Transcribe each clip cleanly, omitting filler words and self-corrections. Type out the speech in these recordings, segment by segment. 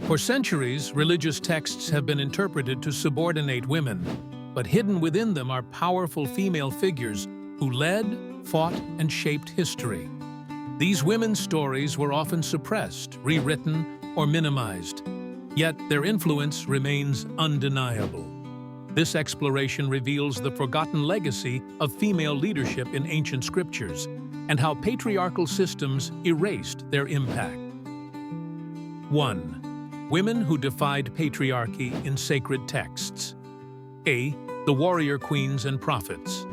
For centuries, religious texts have been interpreted to subordinate women, but hidden within them are powerful female figures who led, fought, and shaped history. These women's stories were often suppressed, rewritten, or minimized, yet their influence remains undeniable. This exploration reveals the forgotten legacy of female leadership in ancient scriptures and how patriarchal systems erased their impact. 1. Women who defied patriarchy in sacred texts. A. The warrior queens and prophets.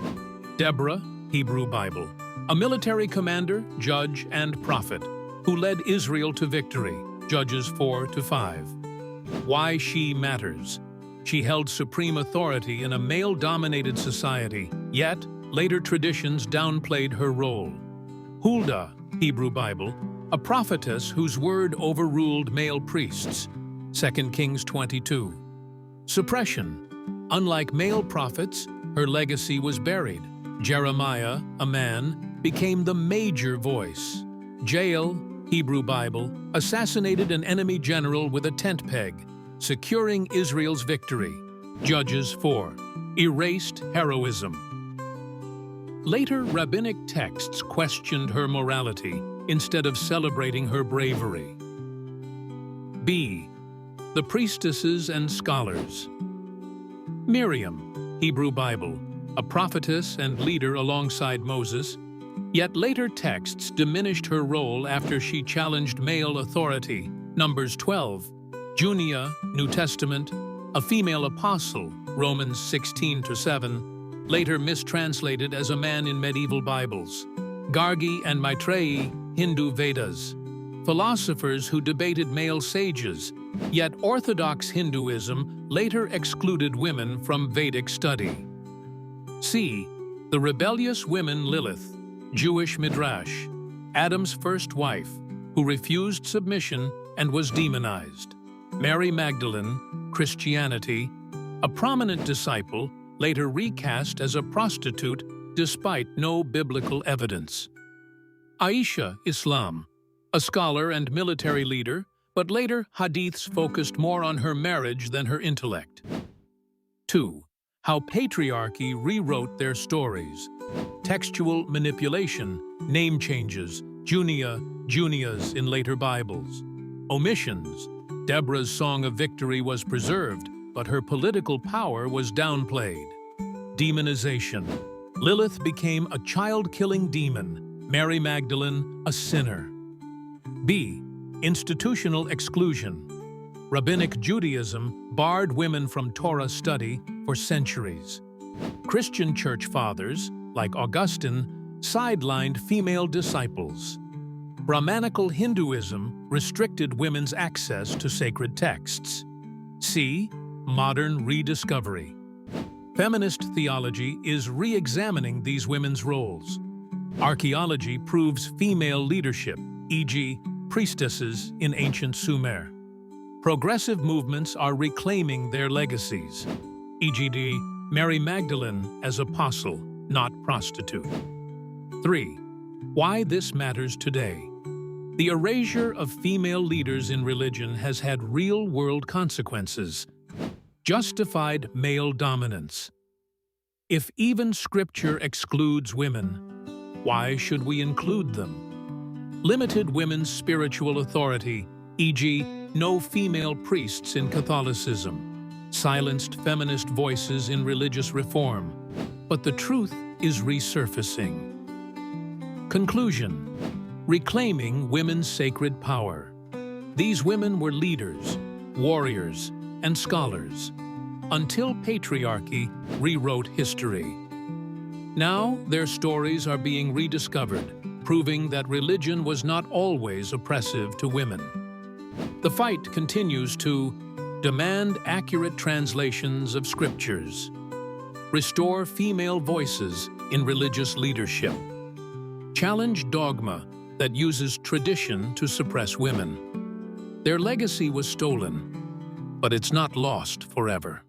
Deborah, Hebrew Bible, a military commander, judge, and prophet who led Israel to victory, Judges 4-5. Why she matters. She held supreme authority in a male-dominated society, yet later traditions downplayed her role. Huldah, Hebrew Bible, a prophetess whose word overruled male priests, 2 Kings 22. Suppression. Unlike male prophets, her legacy was buried. Jeremiah, a man, became the major voice. Jael, Hebrew Bible, assassinated an enemy general with a tent peg, securing Israel's victory. Judges 4. Erased heroism. Later rabbinic texts questioned her morality instead of celebrating her bravery. B. The priestesses and scholars. Miriam, Hebrew Bible, a prophetess and leader alongside Moses, yet later texts diminished her role after she challenged male authority. Numbers 12. Junia, New Testament, a female apostle, Romans 16-7, later mistranslated as a man in medieval Bibles. Gargi and Maitreyi, Hindu Vedas, philosophers who debated male sages, yet Orthodox Hinduism later excluded women from Vedic study. C. The rebellious women Lilith, Jewish Midrash, Adam's first wife, who refused submission and was demonized. Mary Magdalene, Christianity, a prominent disciple, later recast as a prostitute despite no biblical evidence. Aisha, Islam, a scholar and military leader, but later hadiths focused more on her marriage than her intellect. 2. How patriarchy rewrote their stories. Textual manipulation, name changes, Junia, Junias in later Bibles. Omissions. Deborah's song of victory was preserved, but her political power was downplayed. Demonization. Lilith became a child-killing demon, Mary Magdalene a sinner. B. Institutional exclusion. Rabbinic Judaism barred women from Torah study for centuries. Christian church fathers, like Augustine, sidelined female disciples. Brahmanical Hinduism restricted women's access to sacred texts. C. Modern rediscovery. Feminist theology is re-examining these women's roles. Archaeology proves female leadership, e.g., priestesses in ancient Sumer. Progressive movements are reclaiming their legacies, e.g., Mary Magdalene as apostle, not prostitute. 3. Why this matters today. The erasure of female leaders in religion has had real-world consequences. Justified male dominance. If even Scripture excludes women, why should we include them? Limited women's spiritual authority, e.g., no female priests in Catholicism. Silenced feminist voices in religious reform. But the truth is resurfacing. Conclusion. Reclaiming women's sacred power. These women were leaders, warriors, and scholars, until patriarchy rewrote history. Now, their stories are being rediscovered, proving that religion was not always oppressive to women. The fight continues to demand accurate translations of scriptures, restore female voices in religious leadership, challenge dogma that uses tradition to suppress women. Their legacy was stolen, but it's not lost forever.